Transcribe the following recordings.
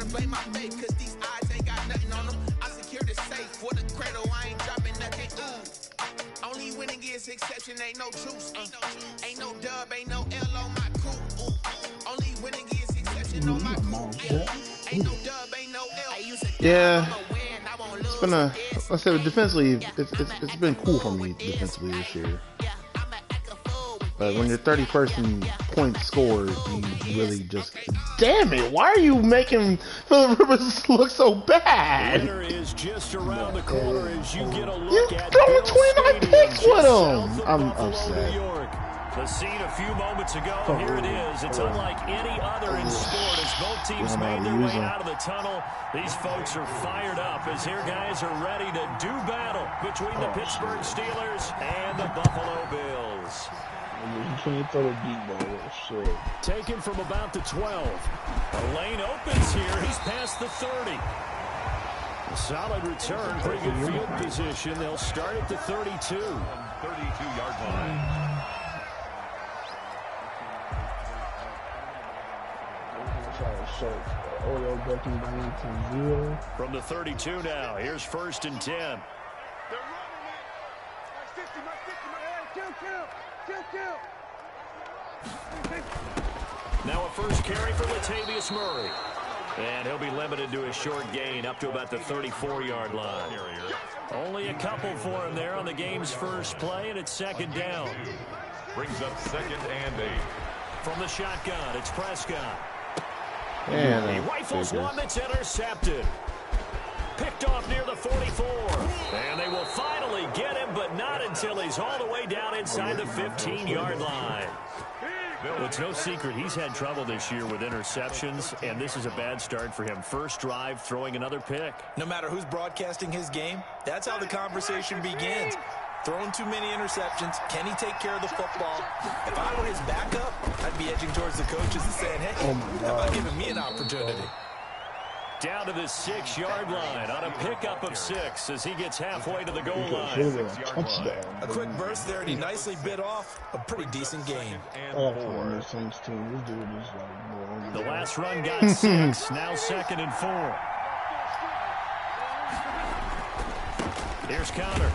to blame my fate, cause these eyes ain't got nothing on them. I secure the safe for the cradle, I ain't dropping nothing. Only winning is exception, ain't no truce. Ain't no dub, ain't no L on my coup. Only winning is exception on my coup. Ain't no dub, ain't no L. Yeah, it's been I said defensively, it's been cool for me defensively this year. But when you're 31st in points scored, you really just... Damn it, why are you making Phillip Rivers look so bad? The winner is just around the corner as you get a look you at throwing Bill 29 picks with him. I'm Buffalo, upset. New York. The scene a few moments ago, here it is. It's unlike any other in sport as both teams made their way out of the tunnel. These folks are fired up as here guys are ready to do battle between the Pittsburgh Steelers and the Buffalo Bills. You can't throw the deep ball. Shit. Taken from about the 12. The lane opens here. He's past the 30. A solid return. Pretty good field position. They'll start at the 32. 32-yard line. From the 32 now. Here's 1st and 10. Now a first carry for Latavius Murray. And he'll be limited to a short gain up to about the 34-yard line. Only a couple for him there on the game's first play, and it's 2nd down. Brings up 2nd and 8. From the shotgun, it's Prescott. And he rifles one that's intercepted. Picked off near the 44. And they will finally get him, but not until he's all the way down inside the 15-yard line. It's no secret he's had trouble this year with interceptions, and this is a bad start for him. First drive, throwing another pick. No matter who's broadcasting his game, that's how the conversation begins. Throwing too many interceptions. Can he take care of the football? If I were his backup, I'd be edging towards the coaches and saying, hey, how about giving me an opportunity? Down to the 6-yard line on a pickup of 6 as he gets halfway to the goal line. A quick burst there, and he nicely bit off a pretty decent game. The last run got 6, now 2nd and 4. Here's Connor.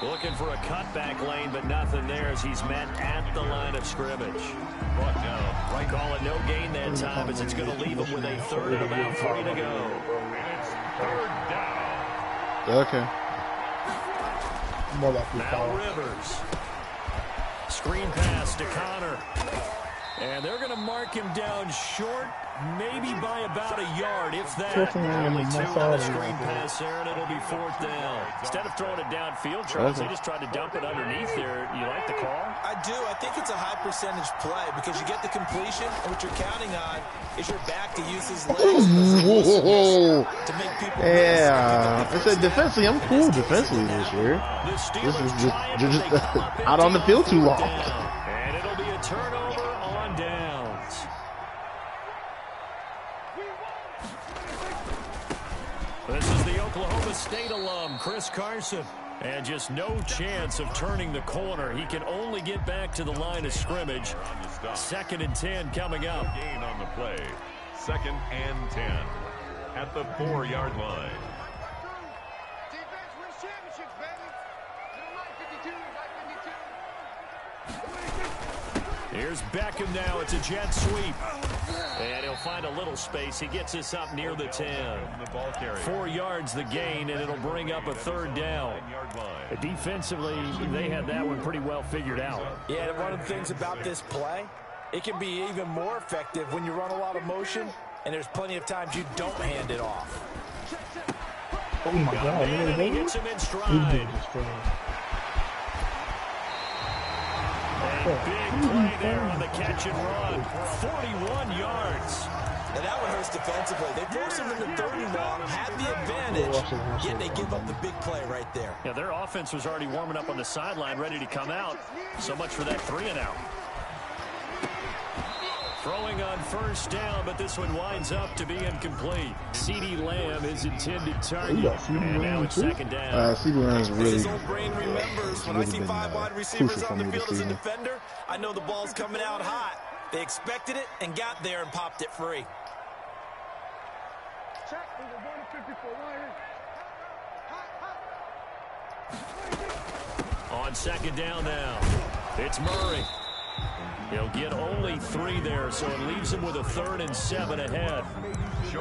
Looking for a cutback lane, but nothing there as he's met at the line of scrimmage. Brought down. Right, call it no gain that time as it's going to leave him with a 3rd and about 3 to go. And it's 3rd down. Okay. Now Rivers. Screen pass to Connor. And they're going to mark him down short, maybe by about a yard, if that. Only 2 on the screen pass there, and it'll be 4th down. Instead of throwing it downfield, Charles, they just tried to dump it underneath there. You like the call? I do. I think it's a high-percentage play because you get the completion, and what you're counting on is your back to use his legs to make people. Yeah, I said defensively, I'm cool defensively this year. This is just out on the field too long. And it'll be a turnover on downs. This is the Oklahoma State alum, Chris Carson. And just no chance of turning the corner. He can only get back to the line of scrimmage. 2nd and 10 coming up. Gain on the play. 2nd and 10 at the 4-yard line. Defense wins championships, baby. Here's Beckham now. It's a jet sweep. And he'll find a little space. He gets us up near the 10. 4 yards the gain, and it'll bring up a 3rd down. Defensively, they had that one pretty well figured out. Yeah, and one of the things about this play, it can be even more effective when you run a lot of motion, and there's plenty of times you don't hand it off. Oh my God, and he hits him in stride. And big play there on the catch and run. 41 yards. And that one hurts defensively. They force him into 3rd and long, had the advantage, yet they give up the big play right there. Yeah, their offense was already warming up on the sideline, ready to come out. So much for that 3-and-out. Throwing on 1st down, but this one winds up to be incomplete. CeeDee Lamb is intended target. And now it's 2nd down. CeeDee Lamb is really, his old brain remembers when I see 5 wide receivers on the field as a defender, I know the ball's coming out hot. They expected it and got there and popped it free. On second down now, it's Murray. He'll get only 3 there, so it leaves him with a 3rd and 7 ahead.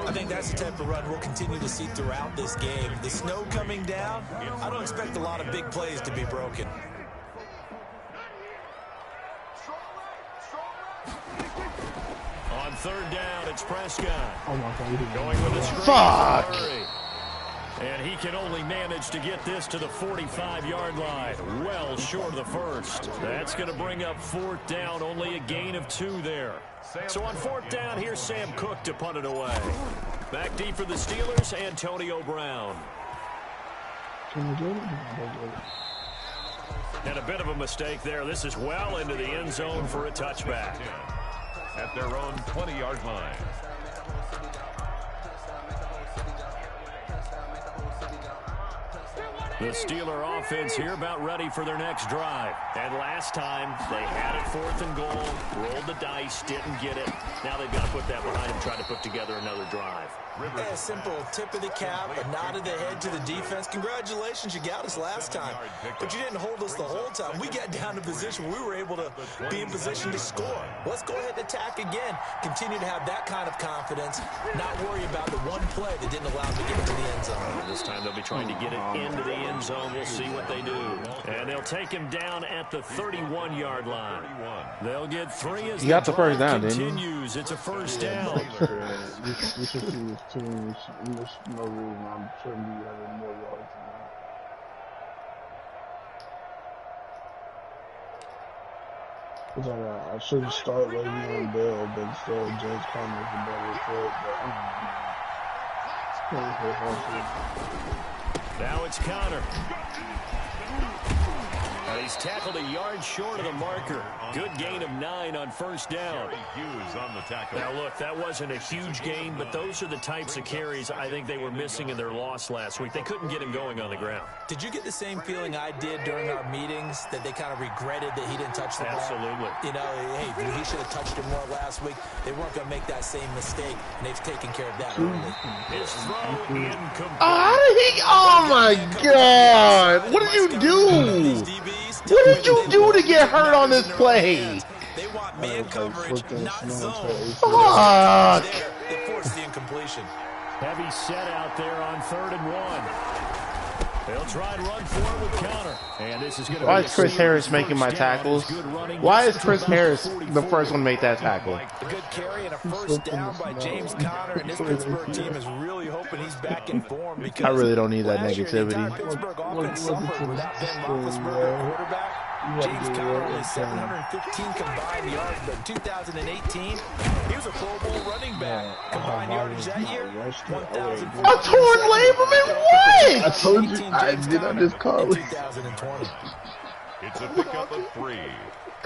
I think that's the type of run we'll continue to see throughout this game. The snow coming down, I don't expect a lot of big plays to be broken. On 3rd down, it's Prescott. Oh my God. Going with a screen. Fuck! Murray. And he can only manage to get this to the 45-yard line, well short of the first. That's going to bring up 4th down, only a gain of 2 there. So on 4th down, here's Sam Cook to punt it away. Back deep for the Steelers, Antonio Brown. And a bit of a mistake there. This is well into the end zone for a touchback. At their own 20-yard line. The Steeler offense here about ready for their next drive. And last time, they had it 4th and goal, rolled the dice, didn't get it. Now they've got to put that behind them, try to put together another drive. A simple tip of the cap, a nod of the head to the defense. Congratulations, you got us last time. But you didn't hold us the whole time. We got down to position where we were able to be in position to score. Let's go ahead and attack again. Continue to have that kind of confidence. Not worry about the one play that didn't allow them to get into the end zone. This time they'll be trying to get it into the end zone. We'll see what they do. And they'll take him down at the 31-yard line. They'll get 3 as you got the first down, continues. It's a first down. This is too much. There's no reason I'm shouldn't be having more yards than that. Because I shouldn't start Le'Veon Bell, but instead James Conner is a better fit. But Now it's Conner. And he's tackled a yard short of the marker. Good gain of 9 on first down. Now, look, that wasn't a huge gain, but those are the types of carries I think they were missing in their loss last week. They couldn't get him going on the ground. Did you get the same feeling I did during our meetings, that they kind of regretted that he didn't touch the ball? Absolutely. You know, hey, he should have touched it more last week. They weren't going to make that same mistake, and they've taken care of that early. His throw incomplete. Oh my God! What did you do? What did you do to get hurt on this play? They want man coverage, not zone. Fuck! They forced the incompletion. Heavy set out there on 3rd and 1. They'll try and run for it with Conner. And this is going to Why is Chris Harris making my tackles? Why is Chris Harris the first one to make that tackle? A good carry and a first down by James Conner, and this Pittsburgh team is really hoping he's back in form, because I really don't need that last year, the entire negativity. Pittsburgh offense suffered without Ben Roethlisberger at quarterback. James Conner only 715 combined yards, but in 2018, he was a Pro Bowl running back. Combined yardage that year, 1,400. A torn labrum and what? I told you, I did not just call it. 2020. It's a pickup of 3.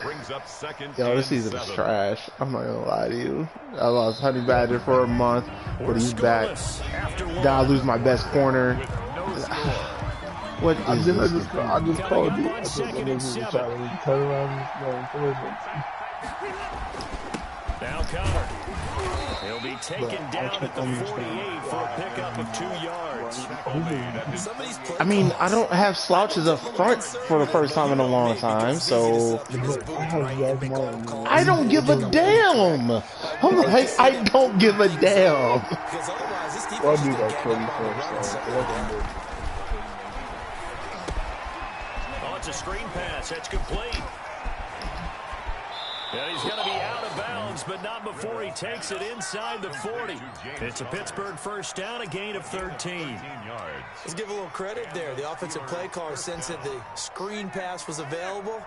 Brings up second. Yo, this season is trash. I'm not gonna lie to you. I lost Honey Badger for a month, but he's back. Now I lose my best corner. What is this? I just called you. I just trying to turn around and Now Conner. He'll be taken down at the 48 for a pickup of 2 yards. I mean, I don't have slouches up front for the first time in a long time, so I don't give a damn. I'm like, I don't give a damn. I'll do that 24. Oh, it's a screen pass. That's complete. And he's going to be out of bounds, but not before he takes it inside the 40. It's a Pittsburgh first down, a gain of 13. Let's give a little credit there. The offensive play caller sensed that the screen pass was available.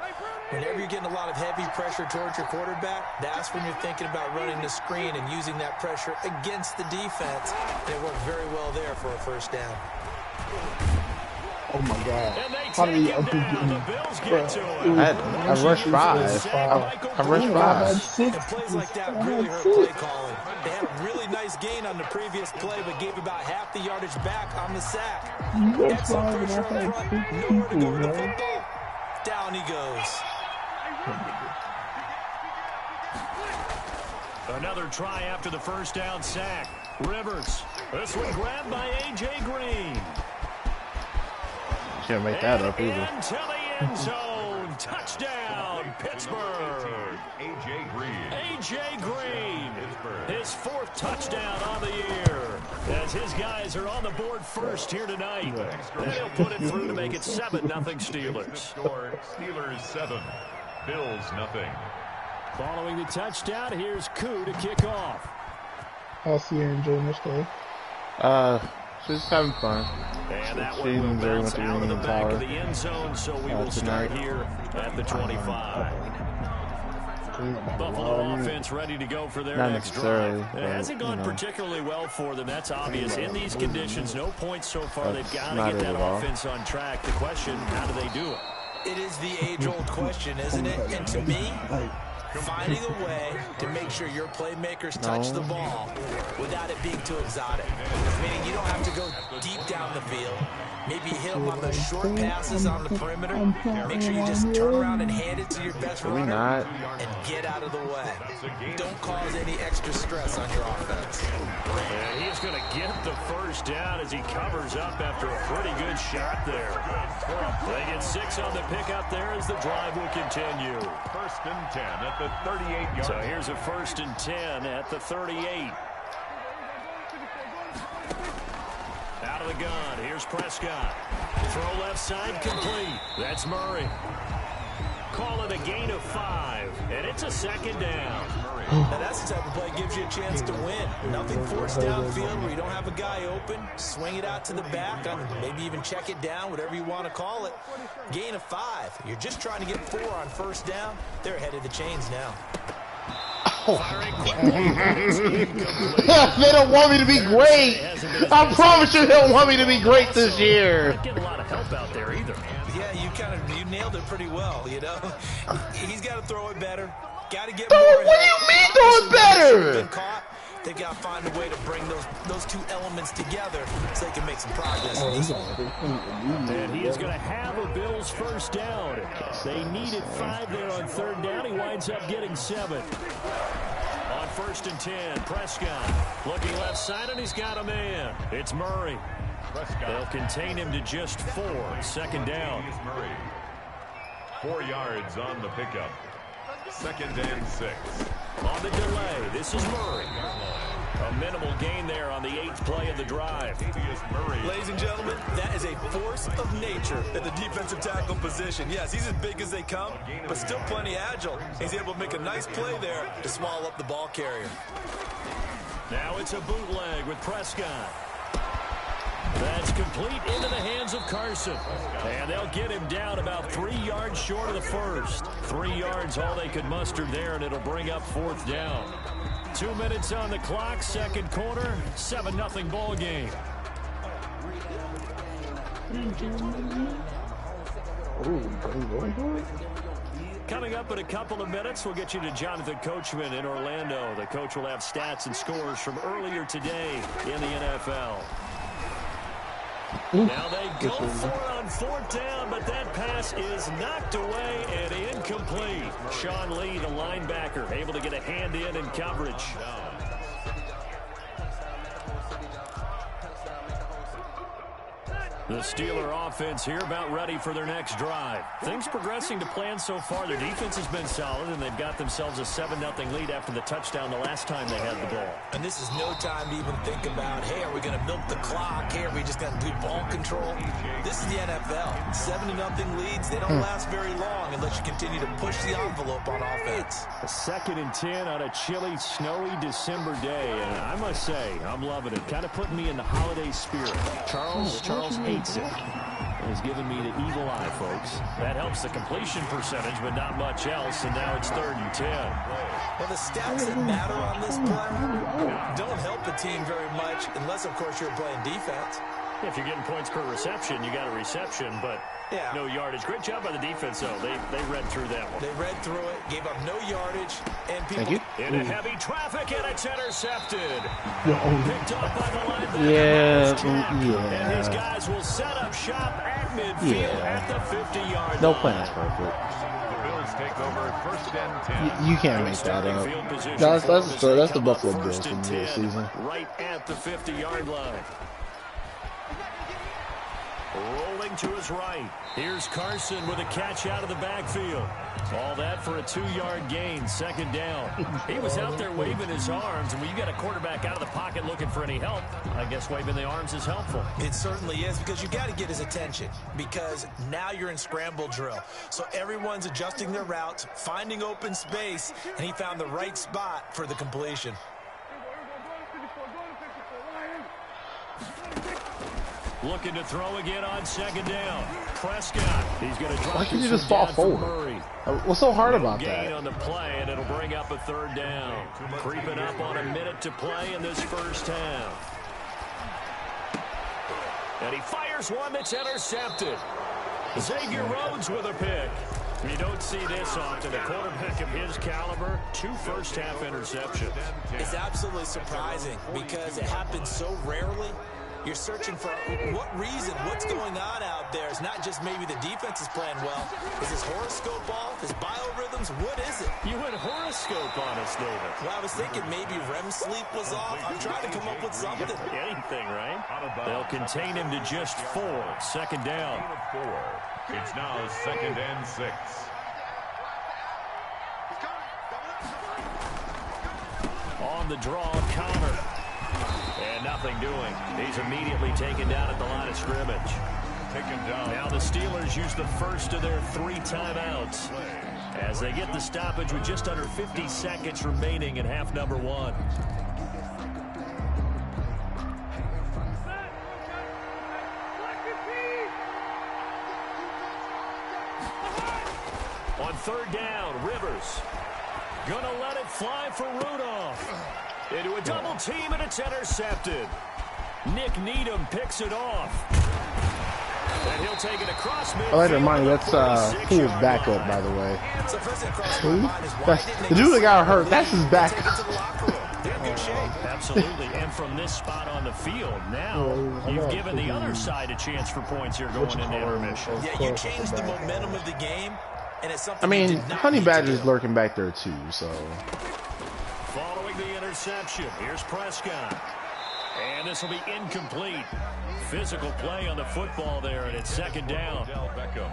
Whenever you're getting a lot of heavy pressure towards your quarterback, that's when you're thinking about running the screen and using that pressure against the defense. And it worked very well there for a first down. Oh my God. How do you I rushed 5. I rushed 5. Plays like that really hurt play calling. They had a really nice gain on the previous play, but gave about half the yardage back on the sack. Excellent pressure up front. Nowhere to go with the football. Down he goes. Another try after the first down sack. Rivers. This one grabbed by A.J. Green. Can't make that up either. Into the end zone. Touchdown, Pittsburgh. A.J. Green. A.J. Green. His 4th touchdown on the year. As his guys are on the board first here tonight. And he'll put it through to make it 7-0 Steelers. Score, Steelers 7, Bills 0. Following the touchdown, here's Koo to kick off. I'll see you enjoying this day. She's having fun. And that She one will and Jerry bounce went to out of the Union back Tower of the end zone, so we will start tonight. here at the 25. Buffalo offense ready to go for their Not next necessarily, drive. It but, hasn't gone you know. particularly well for them. That's obvious. In these conditions, no points so far. That's They've got not to get it that at all. offense on track. The question, how do they do it? It is the age-old question, isn't it? And to me, finding a way to make sure your playmakers touch the ball without it being too exotic. Meaning you don't have to go deep down the field. Maybe hit them on those short passes on the perimeter. Make sure you just turn around and hand it to your best runner and get out of the way. Don't cause any extra stress on your offense. And he's going to get the first down as he covers up after a pretty good shot there. They get 6 on the pickup there as the drive will continue. 1st and 10 at the 38-yard. So here's a 1st and 10 at the 38. Out of the gun. Here's Prescott. Throw left side complete. That's Murray. Call it a gain of 5, and it's a 2nd down. Now that's the type of play that gives you a chance to win. Nothing forced downfield where you don't have a guy open. Swing it out to the back, maybe even check it down, whatever you want to call it. Gain of 5. You're just trying to get 4 on 1st down. They're ahead of the chains now. They don't want me to be great. I promise you, they don't want me to be great this year. Not getting a lot of help out there either. Yeah, you nailed it pretty well, you know. He's got to throw it better. Got to get Dude, more. what do you mean throw it better? Been caught. They got to find a way to bring those 2 elements together so they can make some progress. And he is going to have a Bills 1st down. They needed 5 there on 3rd down. He winds up getting 7. On 1st and 10, Prescott looking left side, and he's got a man. It's Murray. They'll contain him to just 4. 2nd down. 4 yards on the pickup. 2nd and 6. On the delay, this is Murray. A minimal gain there on the 8th play of the drive. Ladies and gentlemen, that is a force of nature at the defensive tackle position. Yes, he's as big as they come, but still plenty agile. He's able to make a nice play there to swallow up the ball carrier. Now it's a bootleg with Prescott. That's complete into the hands of Carson. And they'll get him down about 3 yards short of the 1st. 3 yards all they could muster there, and it'll bring up 4th down. 2 minutes on the clock, 2nd quarter, 7-0 ball game. Coming up in a couple of minutes, we'll get you to Jonathan Coachman in Orlando. The coach will have stats and scores from earlier today in the NFL. Now they go for it on 4th down, but that pass is knocked away and incomplete. Sean Lee, the linebacker, able to get a hand in coverage. The Steeler offense here about ready for their next drive. Things progressing to plan so far. Their defense has been solid, and they've got themselves a 7-0 lead after the touchdown the last time they had the ball. And this is no time to even think about, hey, are we going to milk the clock? Hey, are we just going to do ball control? This is the NFL. 7-0 leads, they don't last very long unless you continue to push the envelope on offense. A 2nd and 10 on a chilly, snowy December day. And I must say, I'm loving it. Kind of putting me in the holiday spirit. Charles hates it. He's giving me the evil eye, folks. That helps the completion percentage, but not much else. And now it's 3rd and 10. Well, the stats that matter on this play don't help the team very much unless, of course, you're playing defense. If you're getting points per reception, you got a reception, but no yardage. Great job by the defense, though. They read through that one. They read through it, gave up no yardage, and people into heavy traffic, and it's intercepted. Picked off by the linebacker. Yeah. And his guys will set up shop at midfield at the 50-yard line. No plan's perfect. Bills take over 1st and 10. You can't make that up. That's the Buffalo Bills from this season. Right at the 50-yard line. Rolling to his right. Here's Carson with a catch out of the backfield. All that for a 2-yard gain, 2nd down. He was out there waving his arms, and when you got a quarterback out of the pocket looking for any help, I guess waving the arms is helpful. It certainly is, because you got to get his attention, because now you're in scramble drill. So everyone's adjusting their routes, finding open space, and he found the right spot for the completion. Looking to throw again on 2nd down. Prescott. He's going to drop. Why can't you just fall forward? What's so hard about that? On the play, and it'll bring up a 3rd down. Creeping up on a minute to play in this 1st half. And he fires one that's intercepted. Xavier Rhodes with a pick. You don't see this often. A quarterback of his caliber, 2 first-half interceptions. It's absolutely surprising because it happens so rarely. You're searching for what reason, what's going on out there. It's not just maybe the defense is playing well. Is his horoscope off? His biorhythms? What is it? You went horoscope on us, David. Well, I was thinking maybe REM sleep was off. I'm trying to come up with something. Anything, right? They'll contain him to just 4. 2nd down. 4. It's now 2nd and 6. On the draw, Connor. And nothing doing. He's immediately taken down at the line of scrimmage. Taken down. Now the Steelers use the first of their 3 timeouts as they get the stoppage with just under 50 seconds remaining in half number 1. On 3rd down, Rivers. Gonna let it fly for Rudolph. Into a double team, and it's intercepted. Nick Needham picks it off. And he'll take it across midfield. I like to remind you, that's Poole's backup, by the way. Who? That's, the dude that got hurt, that's his backup. Absolutely, and from this spot on the field, now you've given the other side a chance for points here going into intermission. Yeah, you changed the momentum of the game, and it's something. I mean, Honey Badger's lurking back there too, so. Following the interception, here's Prescott. And this will be incomplete. Physical play on the football there, and it's 2nd down.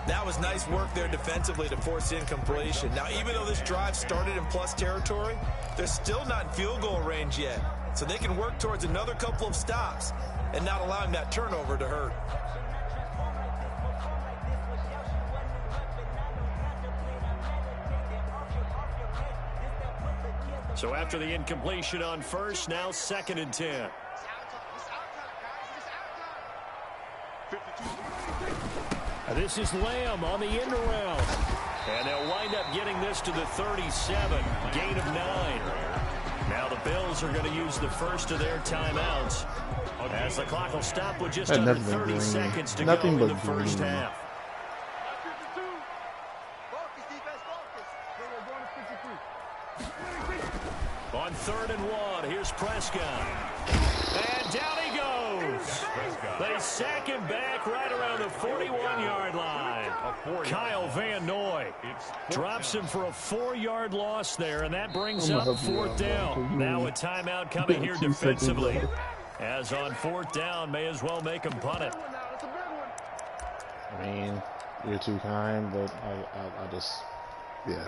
That was nice work there defensively to force incompletion. Now, even though this drive started in plus territory, they're still not in field goal range yet. So they can work towards another couple of stops and not allowing that turnover to hurt. So after the incompletion on first, now 2nd and 10. This is Lamb on the end around. And they'll wind up getting this to the 37. Gain of 9. Now the Bills are going to use the first of their timeouts as the clock will stop with just under 30 seconds to go in the first half. On 3rd and 1, here's Prescott. And down he goes. They sack him back right around the 41-yard line. Kyle Van Noy drops him for a 4-yard loss there, and that brings up 4th down. Now a timeout coming here defensively. As on 4th down, may as well make him punt it. I mean, you're too kind, but I just, yeah.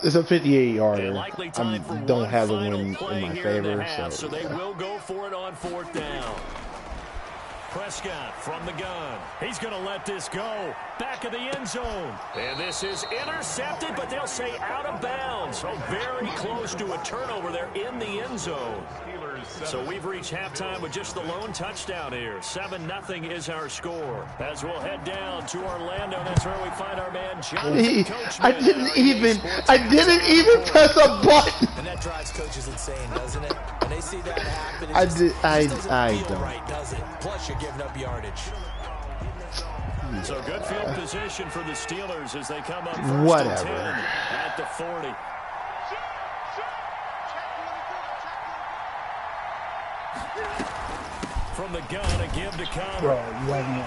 It's a 58-yarder. I don't have the win in my favor, so they will go for it on 4th down. Prescott from the gun. He's going to let this go. Back of the end zone. And this is intercepted, but they'll say out of bounds. So very close to a turnover there in the end zone. So we've reached halftime with just the lone touchdown here. 7-0 is our score. As we'll head down to Orlando, that's where we find our man Jonathan Coachman. I didn't even press a button. And that drives coaches insane, doesn't it? When they see that happen, I doesn't feel don't. right, does it? Plus, you're giving up yardage. So good field position for the Steelers as they come up first Whatever. and 10 at the 40. From the gun, a give to Connor. Bro, you have no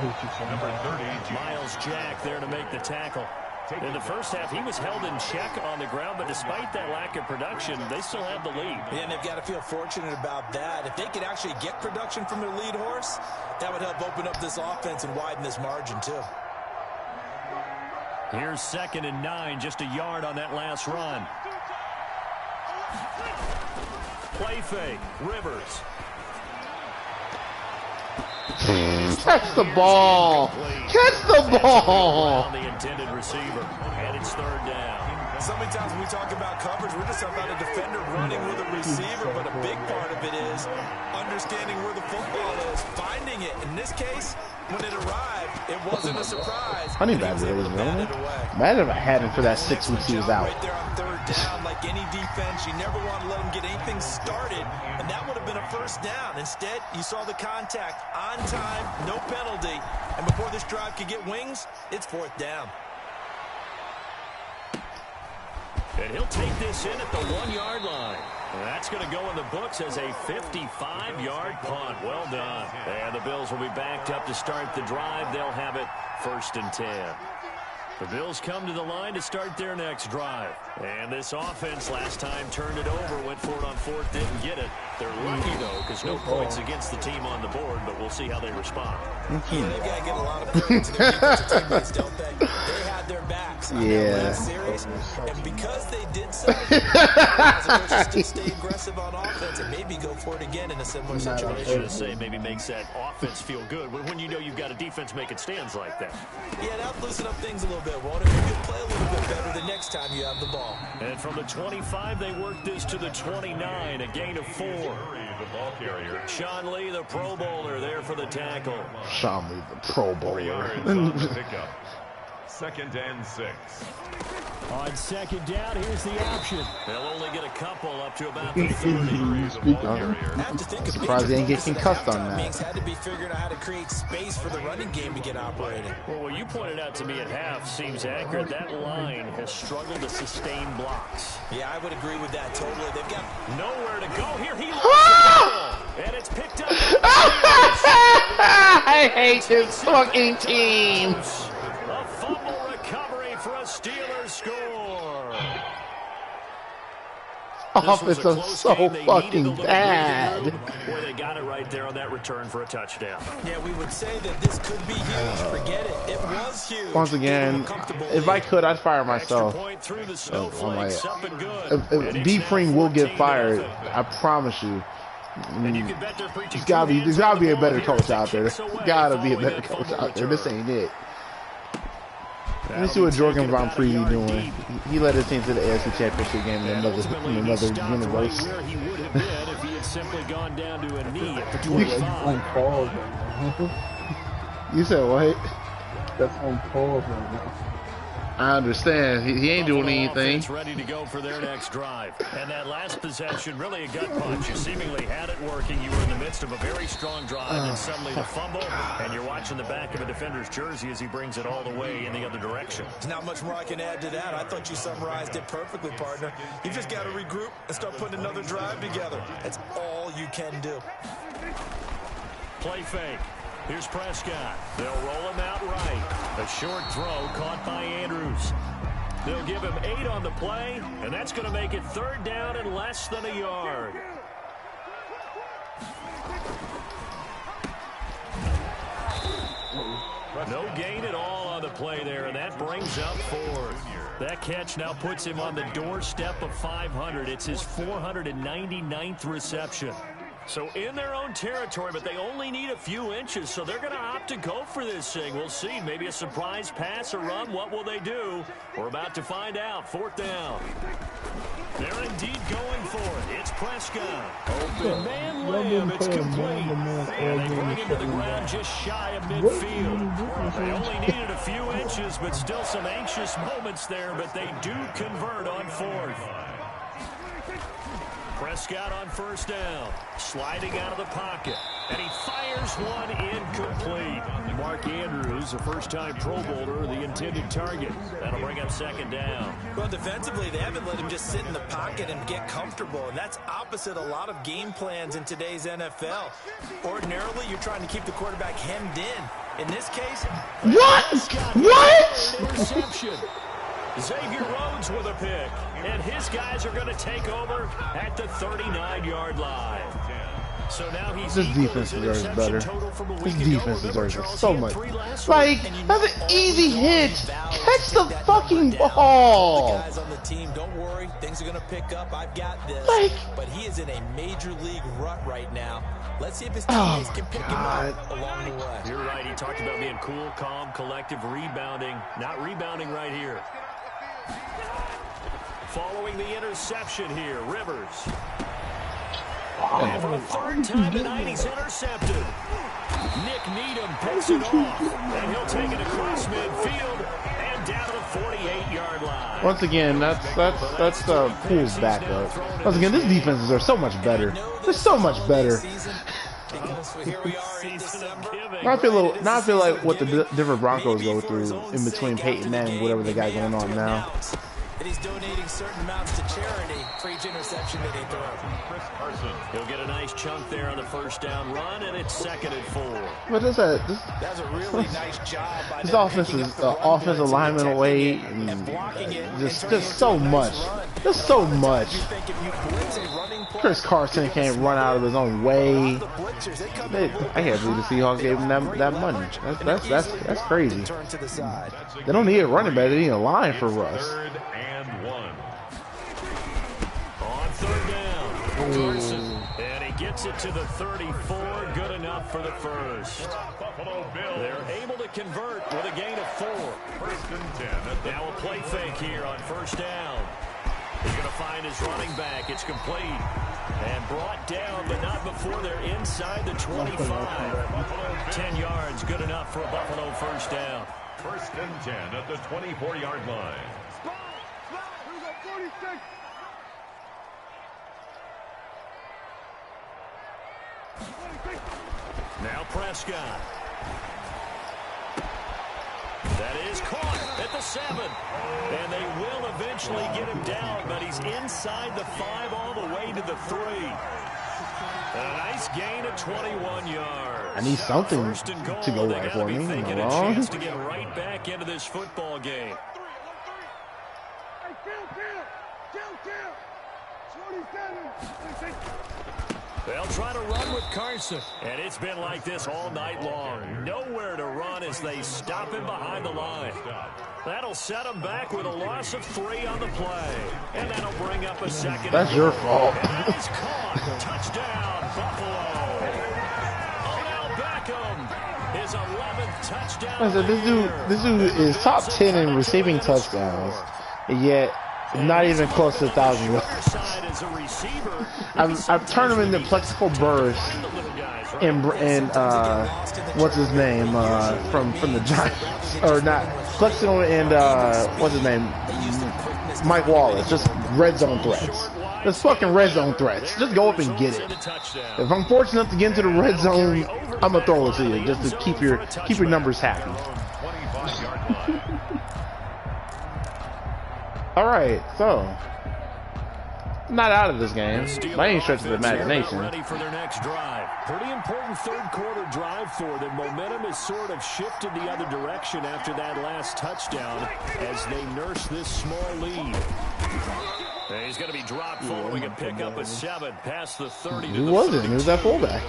Number 30, Miles Jack there to make the tackle. In the first half, he was held in check on the ground, but despite that lack of production, they still have the lead. Yeah, and they've got to feel fortunate about that. If they could actually get production from their lead horse, that would help open up this offense and widen this margin, too. Here's 2nd and 9, just a yard on that last run. Play fake, Rivers. Catch the ball. Catch the ball. The intended receiver, and it's 3rd down. So many times when we talk about coverage, we're just talking about a defender running with a receiver, but a big part of it is understanding where the football is, finding it. In this case, when it arrived, it wasn't a surprise. I need bad ladies and gentlemen. Imagine if I had him for that 6 weeks he was out. Right there on 3rd down, like any defense, you never want to let him get anything started, and that would have been a 1st down. Instead, you saw the contact on time, no penalty, and before this drive could get wings, it's 4th down. And he'll take this in at the 1-yard line. And that's going to go in the books as a 55-yard punt. Well done. And the Bills will be backed up to start the drive. They'll have it 1st and 10. The Bills come to the line to start their next drive. And this offense last time turned it over, went for it on 4th, didn't get it. They're lucky, though, because no points against the team on the board, but we'll see how they respond. Yeah, they've got to give a lot of credit to their defensive teammates, don't they? They had their backs on that last series, and because they did so, as to stay aggressive on offense and maybe go for it again in a similar situation. To say maybe makes that offense feel good when you know you've got a defense making stands like that. Yeah, that'll loosen up things a little bit, won't it? Maybe you'll play a little bit better the next time you have the ball. And from the 25, they work this to the 29, a gain of 4. the ball carrier. Sean Lee, the Pro Bowler, there for the tackle. Sean Lee, the Pro Bowler. 3 yards on the pickup. 2nd and 6. On 2nd down, here's the option. They'll only get a couple up to about the 30. I'm surprised they didn't get concussed on that. Had to be figuring out how to create space for the running game to get operating. Well, what you pointed out to me at half seems accurate. That line has struggled to sustain blocks. Yeah, I would agree with that totally. They've got nowhere to go. Here he looks the and it's picked up. I hate this fucking team. A fumble recovery for a Steelers score. Offense is so fucking bad. Boy, they got it right there on that return for a touchdown. Yeah, we would say that this could be huge. Forget it. It was huge. Once again, if I could, I'd fire myself. If B-Pring will get fired, I promise you. There's gotta be a better coach out there. There's gotta be a better coach out there. This ain't it. Let me see what Jorgen Von Prevey doing. He led his team to the AFC Championship game in another universe. Where he would have been if he had simply gone down to a knee at the 25. You said what? That's on pause right now. I understand. He ain't doing anything. Ready to go for their next drive. And that last possession, really a gut punch. You seemingly had it working. You were in the midst of a very strong drive, and suddenly the fumble, and you're watching the back of a defender's jersey as he brings it all the way in the other direction. There's not much more I can add to that. I thought you summarized it perfectly, partner. You just got to regroup and start putting another drive together. That's all you can do. Play fake. Here's Prescott. They'll roll him out right. A short throw caught by Andrews. They'll give him 8 on the play, and that's going to make it 3rd down and less than a yard. No gain at all on the play there, and that brings up 4th. That catch now puts him on the doorstep of 500. It's his 499th reception. So in their own territory, but they only need a few inches, so they're going to opt to go for this thing. We'll see. Maybe a surprise pass or run. What will they do? We're about to find out. 4th down. They're indeed going for it. It's Prescott. Open man layup. It's complete. And they bring him to the ground just shy of midfield. They only needed a few inches, but still some anxious moments there, but they do convert on 4th. Prescott on 1st down, sliding out of the pocket, And he fires one incomplete. Mark Andrews, a first-time Pro Bowler, the intended target. That'll bring up second down. Well, defensively, they haven't let him just sit in the pocket and get comfortable, and that's opposite a lot of game plans in today's NFL. Ordinarily, you're trying to keep the quarterback hemmed in. In this case... What? Interception. Xavier Rhodes with a pick, and his guys are going to take over at the 39-yard line. So now he's this defense deserves better. This defense deserves it so much. Like, that's an easy hit. Catch the fucking ball. Guys on the team, don't worry, things are going to pick up. I've got this. Like, but he is in a major league rut right now. Let's see if his teammates can pick him up along the way. You're right. He talked about being cool, calm, collective, rebounding. Not rebounding right here. Following the interception here, Rivers. And for the third time tonight, he's intercepted. Nick Needham picks it off, and he'll take it across midfield and down to the 48-yard line. Once again, that's Poole's backup. Once again, this defenses are so much better. They're so much better. Now I feel like what the different Broncos go through in between Peyton Manning, whatever they got going on now. And he's donating certain amounts to charity for each interception that he throws. He'll get a nice chunk there on the first down run, and it's 2nd and 4. What is that? That's a really nice job by this offense is offensive lineman away, and just so much. Just so much. Chris Carson can't run out of his own way. I can't believe the Seahawks gave him that money. That's crazy. They don't need a running back. They need a line for Russ. Third and 1. On third down, Carson, and he gets it to the 34. Good enough for the first. Buffalo Bills. They're able to convert with a gain of 4. First and 10. Now a play fake here on first down. He's going to find his running back. It's complete. And brought down, but not before they're inside the 25. 10 yards, good enough for a Buffalo first down. First and 10 at the 24-yard line. Who's at 46? Now Prescott. That is caught at the 7. And they will eventually get him down, but he's inside the 5 all the way to the 3. A nice gain of 21 yards. I need something to go right for me. Thinking a chance to get right back into this football game. Hey, kill. 27. They'll try to run with Carson, and it's been like this all night long. Nowhere to run as they stop him behind the line. That'll set him back with a loss of 3 on the play, and that'll bring up a second. That's your fault. And that is caught. Touchdown, Buffalo. Odell Beckham, his 11th touchdown. Listen, this dude is top 10 in receiving touchdowns, and yet not even close to 1,000 yards. I've turned him into flexible burst and what's his name from the Giants, or not flexible, and what's his name, Mike Wallace. Just red zone threats. Just fucking red zone threats. Just go up and get it. If I'm fortunate enough to get into the red zone, I'm gonna throw it to you just to keep your numbers happy. All right, so not out of this game by any stretch of the imagination. Ready for their next drive. Pretty important third quarter drive for them. Momentum has sort of shifted the other direction after that last touchdown as they nurse this small lead. And he's going to be dropped following a pickup of 7 past the 30 to the 30. Who was it? Who's that fullback?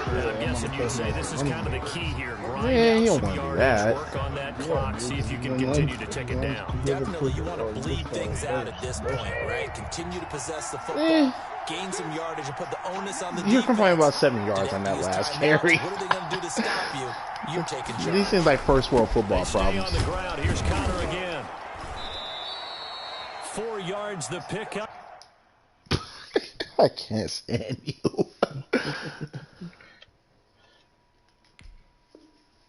And I'm guessing you'd say this is kind of the key here. Yeah, you don't want to do that. Work on that clock. See if you can continue to take it down. Definitely, you want to bleed things out at this point, right? Continue to possess the football, gain some yardage, and put the onus on the defense. You're complaining about 7 yards on that last carry. What are they going to do to stop you? You're taking charge. These seem like first world football Stay problems. on the ground. Here's Connor again. 4 yards the pickup. I can't stand you.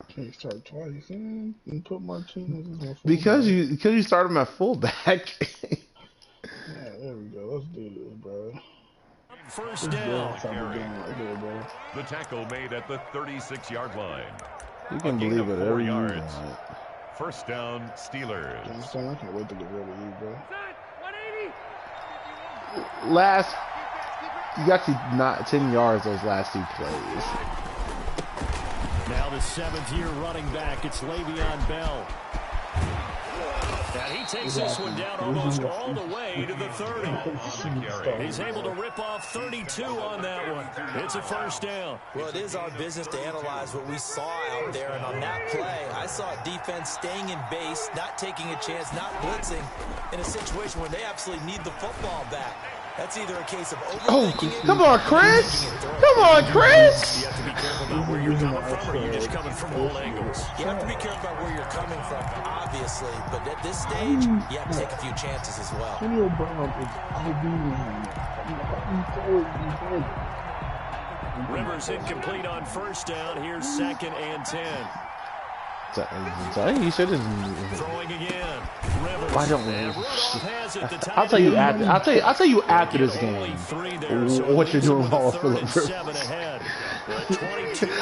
Can't start twice, and put Martinez. Because you started my fullback. Yeah, there we go. Let's do this, bro. first down. The tackle made at the 36-yard line. You can believe it every yard. First down, Steelers. I can't wait to get rid of you, bro. Last, you actually not 10 yards those last 2 plays. Now the 7th-year running back, it's Le'Veon Bell. And he takes this one down almost all the way to the 30. He's able to rip off 32 on that one. It's a first down. Well, it is our business to analyze what we saw out there. And on that play, I saw defense staying in base, not taking a chance, not blitzing in a situation where they absolutely need the football back. That's either a case of overthinking it. Come on, Chris! Come on, Chris! You have to be careful about where you're coming from, or you're just coming from all angles. You have to be careful about where you're coming from, obviously. But at this stage, you have to take a few chances as well. Rivers incomplete on first down. Here's 2nd and 10. You should have. Throwing again. Rivers. Why don't we? I'll tell you after. I'll tell you after this game what you're doing wrong with Phillip Rivers.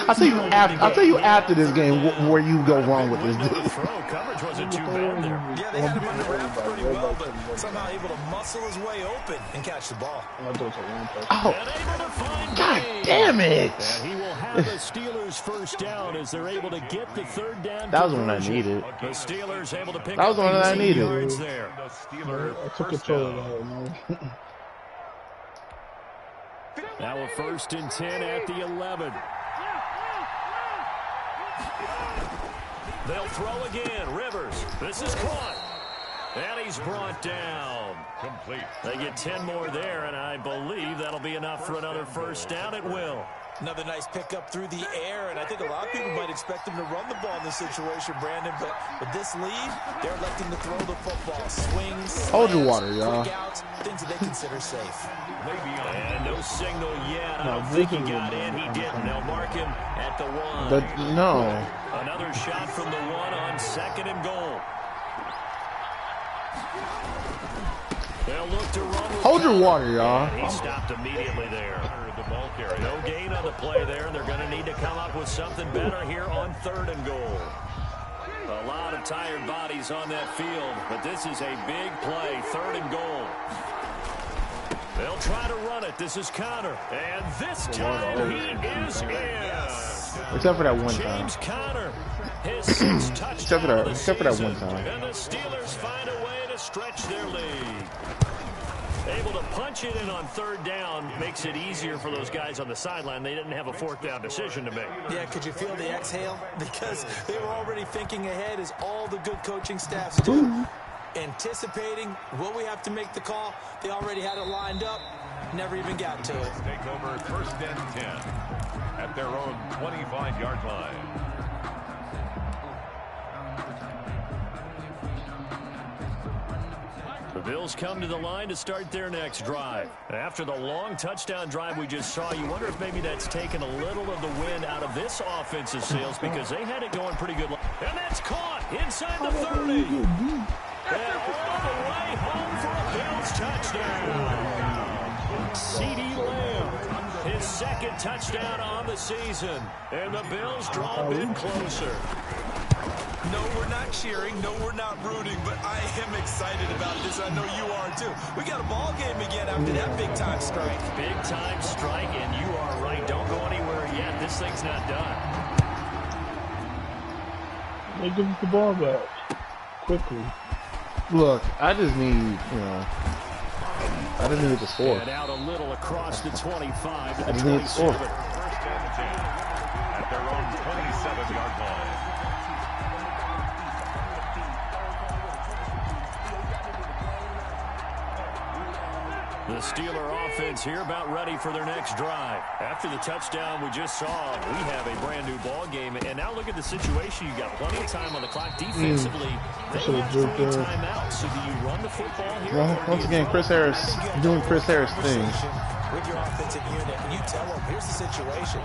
I'll tell you after this game where you go wrong with this dude. Coverage wasn't too bad there. Yeah, they had him under wraps pretty well, but somehow able to muscle his way open and catch the ball. Oh, God damn it! And he will have the Steelers first down as they're able to get the 3rd down. That was one I needed. The Steelers able to pick that was up one that I needed. yards there. The Steelers I took control of that, man. Now a 1st and 10 at the 11. They'll throw again. Rivers. This is caught. And he's brought down. Complete. They get 10 more there, and I believe that'll be enough for another first down. It will. Another nice pickup through the air, and I think a lot of people might expect them to run the ball in this situation, Brandon, but with this lead, they're electing to throw the football. Swings, hold your water, y'all. Things that they consider safe. And no signal yet. I don't think he got in. He didn't. They'll mark him at the 1. But no. Another shot from the 1 on 2nd and goal. They'll look to run. Hold your water, y'all. He stopped immediately there. No gain on the play there, and they're going to need to come up with something better here on 3rd and goal. A lot of tired bodies on that field, but this is a big play, 3rd and goal. They'll try to run it. This is Conner, and this time he is in. Except for that one time. James Conner, his 6th touchdown of the season. Except for that one time. And the Steelers find a way to stretch their lead. Able to punch it in on 3rd down makes it easier for those guys on the sideline. They didn't have a 4th down decision to make. Yeah, could you feel the exhale? Because they were already thinking ahead, as all the good coaching staffs do. Anticipating, will we have to make the call? They already had it lined up, never even got to it. Take over 1st and 10 at their own 25-yard line. The Bills come to the line to start their next drive. After the long touchdown drive we just saw, you wonder if maybe that's taken a little of the wind out of this offensive sails, because they had it going pretty good. And that's caught inside the 30. And all the way home for a Bills touchdown. CeeDee Lamb, his 2nd touchdown on the season. And the Bills draw a bit closer. No, we're not cheering. No, we're not rooting. But I am excited about this. I know you are, too. We got a ball game again after that big-time strike. Big-time strike, and you are right. Don't go anywhere yet. This thing's not done. They give us the ball back quickly. Look, I just need, I just need to score. And out a little across the 25 to the 27. 1st and 10 at their own 27-yard line. The Steeler offense here about ready for their next drive. After the touchdown we just saw, we have a brand new ball game. And now look at the situation. You got plenty of time on the clock defensively. They have 3 timeouts. So do you run the football here? Well, once again, Chris Harris doing Chris Harris thing. With your offensive unit, and you tell them, here's the situation.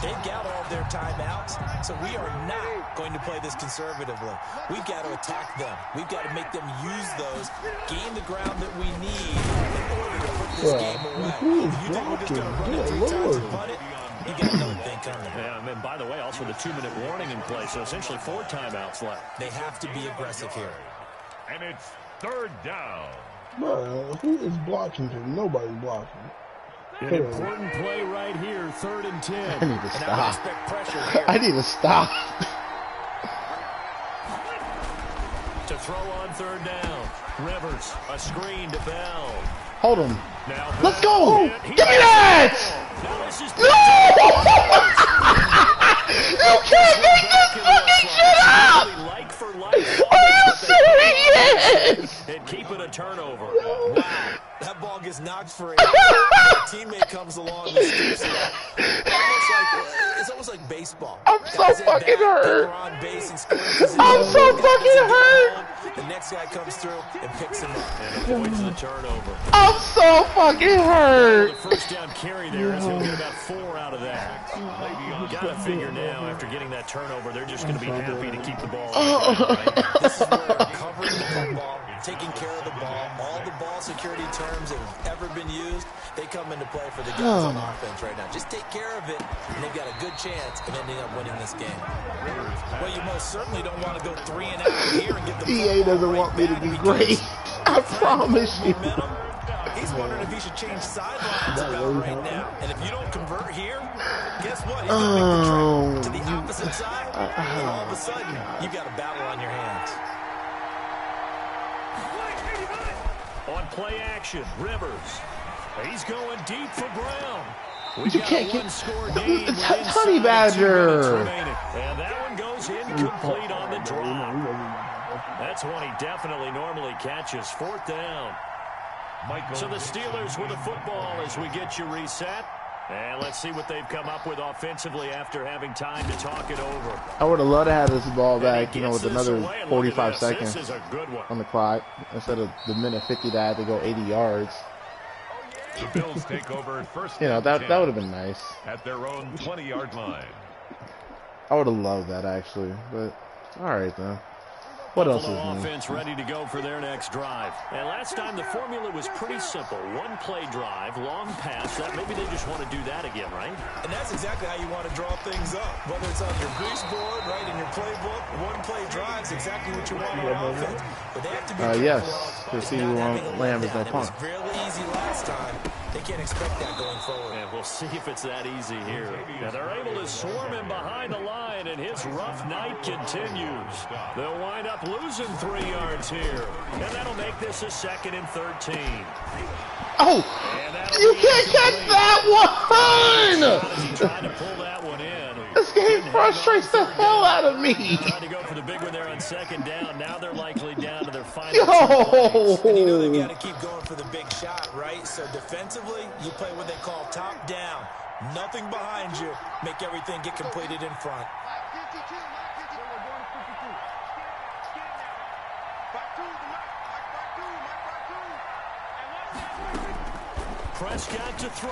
They've got all of their timeouts, so we are not going to play this conservatively. We've got to attack them. We've got to make them use those, gain the ground that we need in order to put this game away. Who is You think we're just going to run blocking? it 3 Good times and Lord. punt it? You got another thing coming. Yeah, and by the way, also the 2-minute warning in play, so essentially 4 timeouts left. They have to be aggressive here. And it's third down. Bro, who is blocking him? Nobody's blocking. An important play right here, 3rd and 10. I need to And I would stop. expect pressure here. I need to stop. To throw on 3rd down. Rivers, a screen to Bell. Hold him. Now Let's Bell, go. and Give me that. Now this is No! You can't make this fucking shit up. really like for like. Are you serious? And keep it a turnover. Wow. That ball gets knocked free. A teammate comes along and scoops it up. It's almost like baseball. I'm so Guys at fucking bat, hurt. they're on base and scoring position. I'm so Guy fucking doesn't get hurt. home. The next guy comes through and picks him up. And avoids the turnover. I'm so fucking hurt. The first down carry there is he'll get about 4 out of that. Gotta figure now, after getting that turnover, they're just going to be happy to keep the ball on the ground, right? This is where covering the football, taking care of the ball, all the ball security terms that have ever been used, they come into play for the guys on offense right now. Just take care of it, and they've got a good chance of ending up winning this game. Well, you most certainly don't want to go 3 and out here and get the EA doesn't want me to be great. I promise you. He's wondering if he should change sidelines about right now. And if you don't convert here, guess what? He's going to make the trek to the opposite side. And all of a sudden, you've got a battle on your hands. On play action, Rivers. He's going deep for Brown. You can't get one-score the game with honey inside 2 minutes badger. remaining. And that one goes incomplete on the drop. That's one he definitely normally catches. 4th down. So the Steelers with the football as we get you reset. And let's see what they've come up with offensively after having time to talk it over. I would have loved to have this ball back, And he with gets another this away, and look 45 at this. seconds This is a good one. on the clock instead of the minute 50 that I had to go 80 yards. The Bills take over first That and 10 would have been nice. at their own 20-yard line. I would have loved that actually, but all right then. What else is Buffalo new? offense ready to go for their next drive. And last time the formula was pretty simple. 1 play drive, long pass. That maybe they just want to do that again, right? And that's exactly how you want to draw things up. Whether it's on your grease board, right, in your playbook, 1 play drive is exactly what you want on offense. But they have to be careful Yes, of to is see not you having a Lamb is no letdown. It was punk. fairly easy last time. They can't expect that going forward. And we'll see if it's that easy here. Now they're able to swarm him behind the line, and his rough night continues. They'll wind up losing 3 yards here. And that'll make this a 2nd and 13. Oh, you can't catch that one! He tried to pull that one in. This game frustrates the hell out of me. Tried to go for the big one there on 2nd down. Now they're likely down to their final Yo! 2 plays. And you know they've got to keep going for the big shot, right? So defensively, you play what they call top down. Nothing behind you. Make everything get completed in front. Prescott to throw.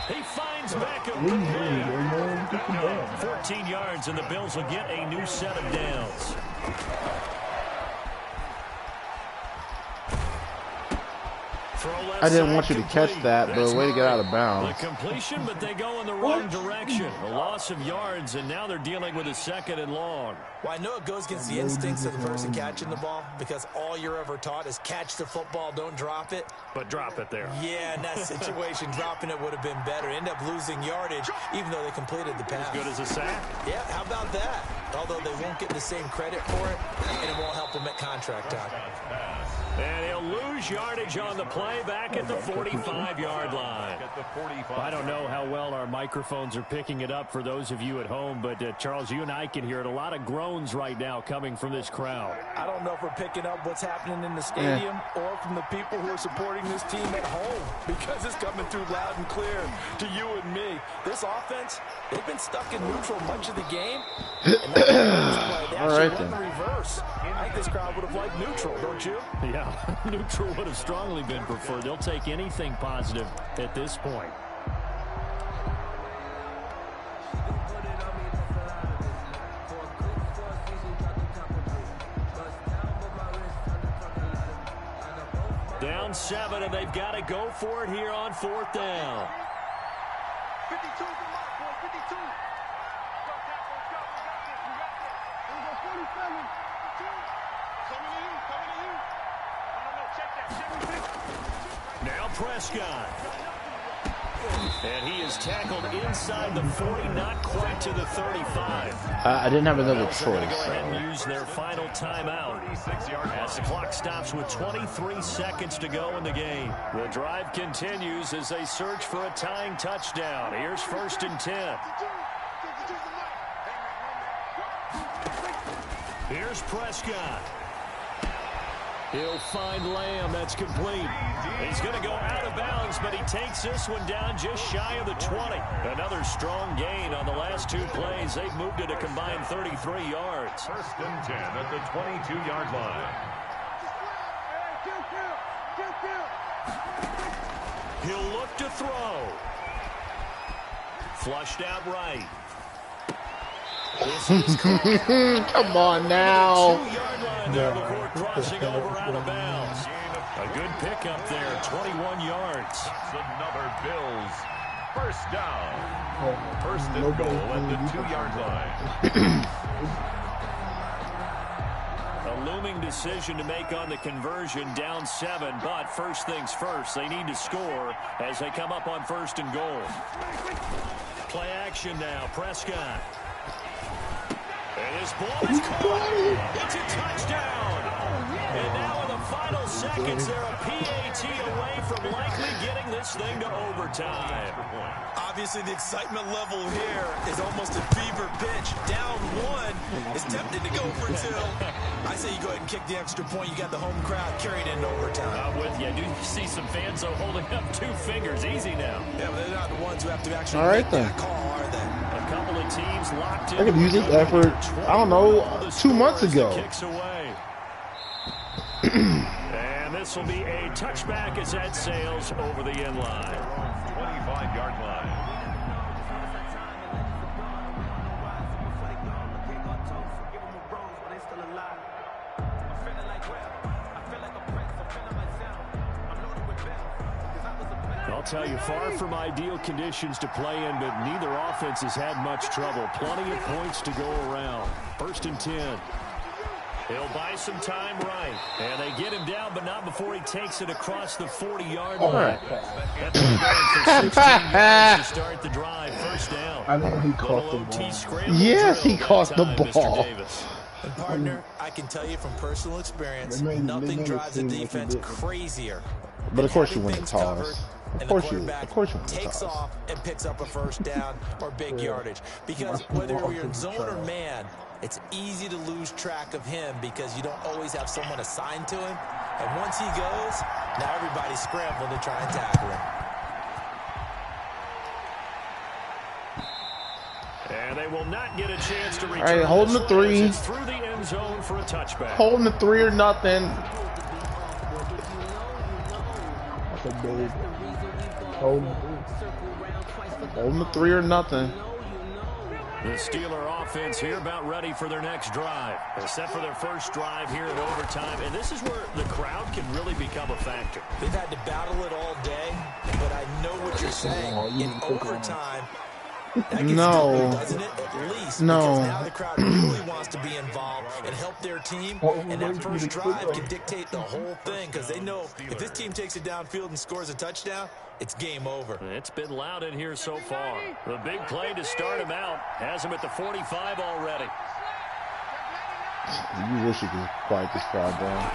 He finds Beckham. 14 yards, and the Bills will get a new set of downs. I didn't want you to catch that, but way to get out of bounds. The completion, but they go in the wrong direction. A loss of yards, and now they're dealing with a 2nd and long. Well, I know it goes against the instincts of the person catching the ball because all you're ever taught is catch the football, don't drop it. But drop it there. Yeah, in that situation, dropping it would have been better. End up losing yardage, even though they completed the pass. As good as a sack. Yeah, how about that? Although they won't get the same credit for it, and it won't help them at contract time. And he'll lose yardage on the play back at the 45-yard line. I don't know how well our microphones are picking it up for those of you at home, but Charles, you and I can hear it. A lot of groans right now coming from this crowd. I don't know if we're picking up what's happening in the stadium or from the people who are supporting this team at home because it's coming through loud and clear to you and me. This offense, they've been stuck in neutral much of the game. And that play, they actually went in reverse. I think this crowd would have liked neutral, don't you? Yeah, neutral would have strongly been preferred. They'll take anything positive at this point. Down 7, and they've got to go for it here on 4th down. 52 is the mark, boy. 52. Go, we got this. We got this. 47. Coming to you. No, check that. Now Prescott. And he is tackled inside the 40, not quite to the 35. I didn't have another Bills are going to choice. go ahead and use their final timeout as the clock stops with 23 seconds to go in the game. The drive continues as they search for a tying touchdown. Here's 1st and 10. Here's Prescott. He'll find Lamb. That's complete. He's going to go out of bounds, but he takes this one down just shy of the 20. Another strong gain on the last 2 plays. They've moved it a combined 33 yards. 1st and 10 at the 22-yard line. He'll look to throw. Flushed out right. This is Come on now. 2-yard line there before crossing over out of bounds. A good pickup there, 21 yards. Another Bills 1st down. 1st and goal at the 2-yard line. A looming decision to make on the conversion, down 7, but first things first, they need to score as they come up on 1st and goal. Play action now, Prescott. And his ball is caught. It's a touchdown. And now in the final seconds, they're a PAT away from likely getting this thing to overtime. Obviously, the excitement level here is almost a fever pitch. Down 1 is tempted to go for 2. I say you go ahead and kick the extra point. You got the home crowd carried into overtime. I'm with you. I do see some fans, though, holding up 2 fingers. Easy now. Yeah, but they're not the ones who have to actually All right, make then. that call, are they? A couple of teams locked in. I could use this effort, I don't know, 2 months ago. Kicks away. And this will be a touchback as that sails over the end line. 25-yard line. I'll tell you, far from ideal conditions to play in, but neither offense has had much trouble. Plenty of points to go around. 1st and 10. He'll buy some time right. And they get him down, but not before he takes it across the 40-yard line. That's going for 16 yards to start the drive. 1st down. I know he caught the ball. Yes, he caught the ball. And partner, I can tell you from personal experience, They made nothing it drives the seem like he defense didn't. crazier. But of course you Having win the things covered, toss. and Of the course you quarterback win the takes toss. off and picks up a 1st down or big yardage. Because whether you're in zone or man, it's easy to lose track of him because you don't always have someone assigned to him. And once he goes, now everybody's scrambling to try and tackle him. And they will not get a chance to return. All right, holding this the 3. one as it's through the end zone for a touchback. Holding the 3 or nothing. That's a big. Holding the 3 or nothing. The Steeler offense here about ready for their next drive. They're set for their first drive here in overtime, and this is where the crowd can really become a factor. They've had to battle it all day, but I know what you're saying. In overtime, that gets No. done, doesn't it? At least. No. Because now the crowd really wants to be involved and help their team, and that first drive can dictate the whole thing because they know if this team takes it downfield and scores a touchdown, it's game over. It's been loud in here so far. The big play to start him out has him at the 45 already. You wish you could quiet this crowd down.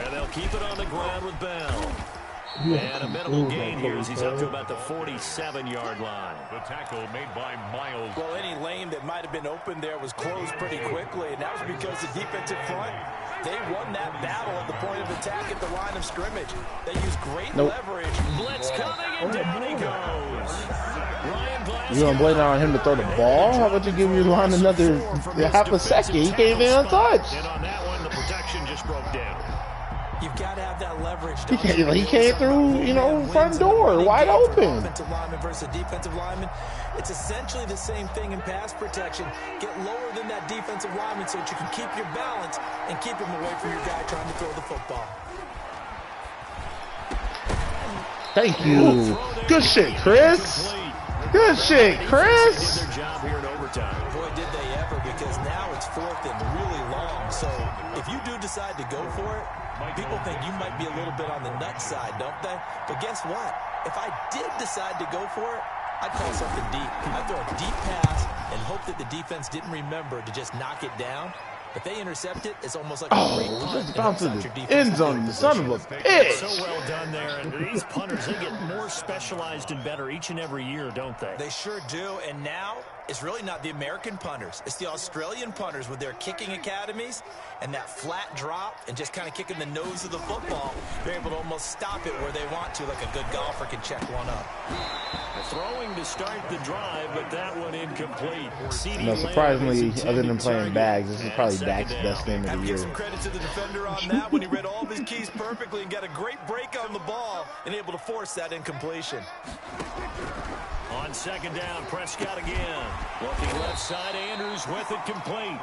And they'll keep it on the ground with Bell. And a minimal gain here as he's up to about the 47-yard line. The tackle made by Miles. Well, any lane that might have been open there was closed pretty quickly, and that was because the defensive front, they won that battle at the point of attack at the line of scrimmage. They used great leverage. Blitz coming, and down he goes. Ryan Glasgow. You gonna blame it on him to throw the ball? How about you give your line another half a second? He can't even untouched. And on that one, the protection just broke down. You've got to have that leverage. He came through, front door, wide open. Offensive lineman versus defensive lineman. It's essentially the same thing in pass protection. Get lower than that defensive lineman so that you can keep your balance and keep him away from your guy trying to throw the football. Thank you. Good shit, Chris. Good shit, Chris. Their job here in overtime. Boy, did they ever, because now it's 4th and really long. So if you do decide to go for it, people think you might be a little bit on the nut side, don't they? But guess what? If I did decide to go for it, I'd call something deep. I'd throw a deep pass and hope that the defense didn't remember to just knock it down. If they intercept it, it's almost like a great punt. Just bounce in the end zone, son of a bitch. So well done there. And these punters, they get more specialized and better each and every year, don't they? They sure do. And now it's really not the American punters. It's the Australian punters with their kicking academies and that flat drop and just kind of kicking the nose of the football. They're able to almost stop it where they want to, like a good golfer can check one up. Throwing to start the drive, but that one incomplete. No, surprisingly, other than playing bags, this is probably Dak's best game of the Give year. some credit to the defender on that when he read all of his keys perfectly and got a great break on the ball and able to force that incompletion. On second down, Prescott again. Looking left side, Andrews with it complete.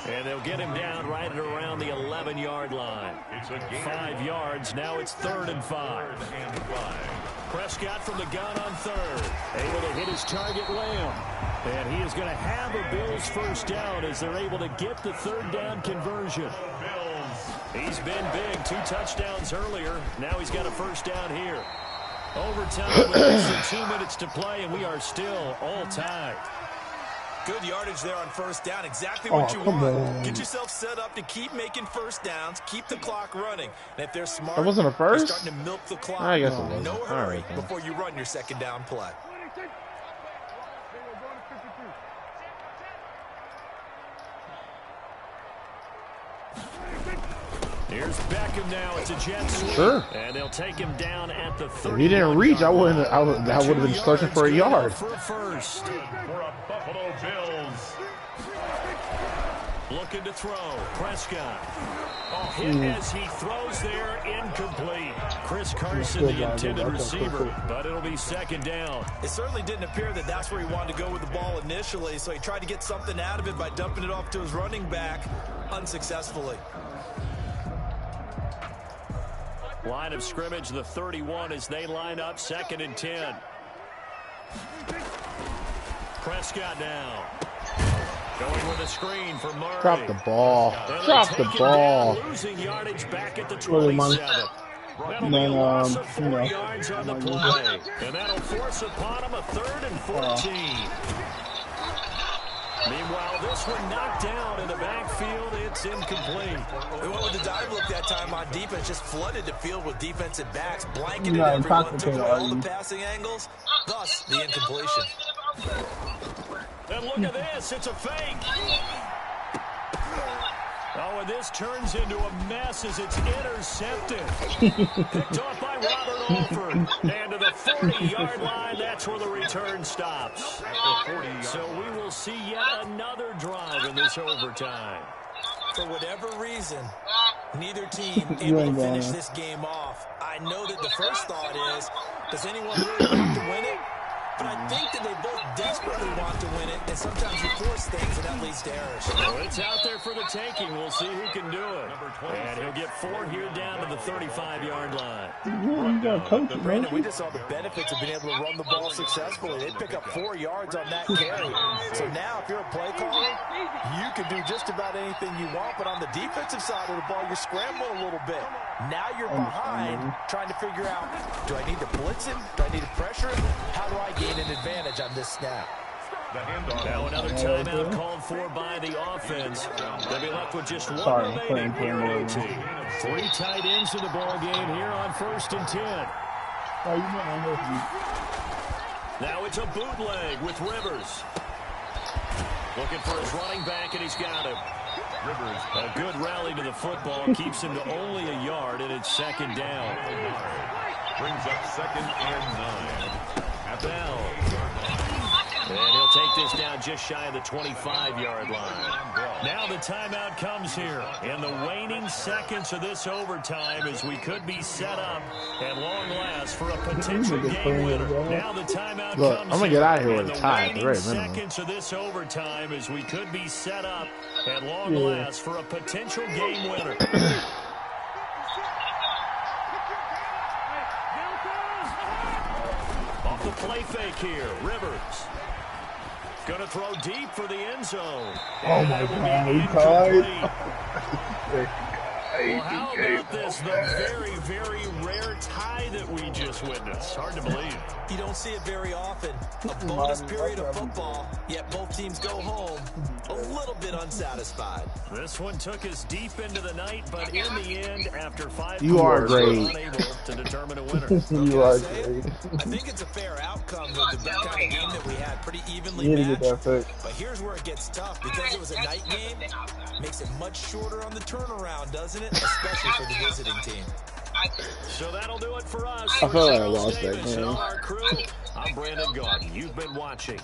And they'll get him down right at around the 11-yard line. 5 yards, now it's 3rd and 5. Prescott from the gun on 3rd. Able to hit his target, Lamb. And he is going to have a Bills first down as they're able to get the 3rd down conversion. He's been big, 2 touchdowns earlier. Now he's got a first down here. Overtime with less than 2 minutes to play, and we are still all tied. Good yardage there on first down. Exactly what you want. Get yourself set up to keep making first downs. Keep the clock running. And if they're smart, That wasn't a first? they're starting to milk the clock. I guess it was. No hurry All right, before you run your second down play. Here's Beckham now. It's a jet sweep. Sure. And they'll take him down at the 30. If he didn't reach, I would have been searching for a yard. For a first. For a Buffalo Bills. Looking to throw. Prescott. Oh, hit as he throws there. Incomplete. Chris Carson, the intended receiver. But it'll be second down. It certainly didn't appear that that's where he wanted to go with the ball initially, so he tried to get something out of it by dumping it off to his running back unsuccessfully. Line of scrimmage, the 31 as they line up 2nd and 10. Prescott now. Going with a screen for Murray. Drop the ball. Drop the ball. Down, losing yardage back at the 27. That'll be a loss of 4 yards on the play. And that'll force upon him a 3rd and 14. Meanwhile, this one knocked down in the backfield. It's incomplete. We went with the dive look that time on defense. Just flooded the field with defensive backs. Blanketed everyone. Took away all the passing angles. Thus, the incompletion. And look at this. It's a fake. Oh, and this turns into a mess as it's intercepted. Picked off by Robert Alford. And to the 40-yard line, that's where the return stops. So we will see yet another drive in this overtime. For whatever reason, neither team able to finish this game off. I know that the first thought is, does anyone really want to win it? But I think that they both desperately want to win it, and sometimes you force things, and that leads to errors. Well, it's out there for the taking. We'll see who can do it. And he'll get 4 here down to the 35-yard line. Brandon, we just saw the benefits of being able to run the ball successfully. They pick up 4 yards on that carry. So now, if you're a play caller, you can do just about anything you want, but on the defensive side of the ball, you're scrambling a little bit. Now you're behind, trying to figure out, do I need to blitz him? Do I need to pressure him? How do I gain an advantage on this snap? Now another timeout called for by the offense. They'll be left with just one remaining here in OT. 3 tight ends in the ball game here on 1st and 10. Now it's a bootleg with Rivers. Looking for his running back, and he's got him. Rivers, a good rally to the football, keeps him to only a yard, and it's second down. Brings up 2nd and 9. Bell. And he'll take this down just shy of the 25-yard line. Now the timeout comes here in the waning seconds of this overtime as we could be set up at long last for a potential game winner. Now the timeout comes I'm gonna get out of here with a tie at the very minimum. Seconds of this overtime as we could be set up at long last for a potential game winner. off the play fake here. Rivers. Going to throw deep for the end zone. Oh my God, he tied. Well, how about this? The very, very rare tie that we just witnessed. Hard to believe. You don't see it very often. A bonus period of football, yet both teams go home a little bit unsatisfied. This one took us deep into the night, but in the end, after 5 You are quarters, great. we're unable to determine a winner. You are great. I think it's a fair outcome with the kind of game that we had, pretty evenly You need to matched. get that fixed. But here's where it gets tough. Because it was a night game, makes it much shorter on the turnaround, doesn't it? Especially for the visiting team. So that'll do it for us. I feel like I For lost Charles that Davis and game. our crew, I'm Brandon Gaudin. You've been watching